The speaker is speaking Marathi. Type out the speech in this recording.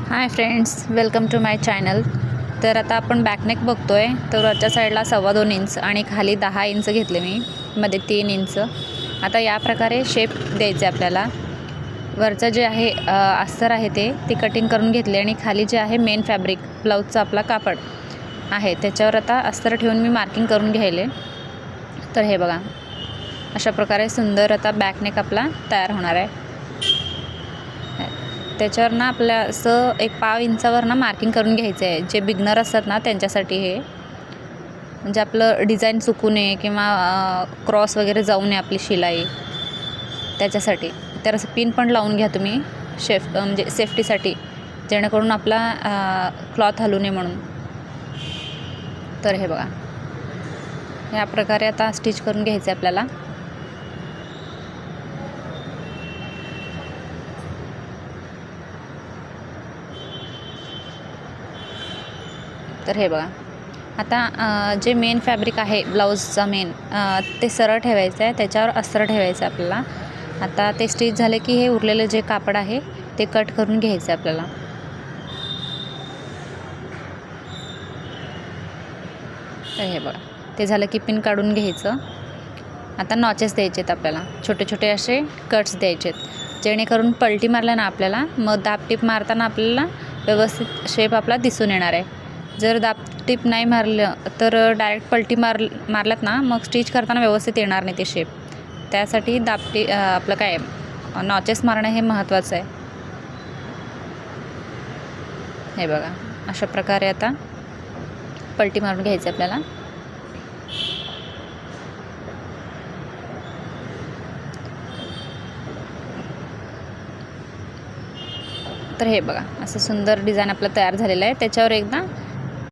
High friends, welcome to my channel. तर आता आपण बॅकनेक बघतोय। तर वरच्या साईडला 2.25 इंच आणि खाली 10 इंच घेतले मी, मध्ये 3 इंच। आता या प्रकारे शेप द्यायचे आपल्याला। वरचं जे आहे अस्तर आहे ते कटिंग करून घेतले आणि खाली जे आहे मेन फॅब्रिक ब्लाउजचा आपला कापड आहे त्याच्यावर आता अस्तर ठेवून मी मार्किंग करून घ्यायले। तर हे बघा, अशा प्रकारे सुंदर आता बॅकनेक आपला तयार होणार आहे। त्याच्यावर ना आपल्या असं 1.5 इंचावर ना मार्किंग करून घ्यायचं आहे। जे बिगनर असतात ना त्यांच्यासाठी हे, म्हणजे आपलं डिझाईन चुकू नये किंवा क्रॉस वगैरे जाऊ नये आपली शिलाई, त्याच्यासाठी। तर असं पिन पण लावून घ्या तुम्ही म्हणजे सेफ्टीसाठी, जेणेकरून आपला क्लॉथ हलू नये म्हणून। तर हे बघा, या प्रकारे आता स्टिच करून घ्यायचं आहे आपल्याला। तर हे बघा, आता जे मेन फॅब्रिक आहे ब्लाऊजचा मेन, ते सरळ ठेवायचं आहे, त्याच्यावर अस्तर ठेवायचं आहे आपल्याला। आता ते स्टिच झाले की हे उरलेलं जे कापड आहे ते कट करून घ्यायचं आहे आपल्याला। तर हे बघा, ते झालं की पिन काढून घ्यायचं। आता नॉचेस द्यायचे आहेत आपल्याला, छोटे छोटे असे कट्स द्यायचे आहेत, जेणेकरून पलटी मारल्या ना आपल्याला, मग दाबटीप मारताना आपल्याला व्यवस्थित शेप आपला दिसून येणार आहे। जर दाबटीप नाही मारलं तर डायरेक्ट पलटी मारल्यात ना, मग स्टिच करताना व्यवस्थित येणार नाही ते शेप। त्यासाठी आपलं काय नॉचेस मारणं हे महत्त्वाचं आहे। हे बघा, अशा प्रकारे आता पलटी मारून घ्यायचं आपल्याला। तर हे बघा, असं सुंदर डिझाईन आपलं तयार झालेलं आहे। त्याच्यावर एकदा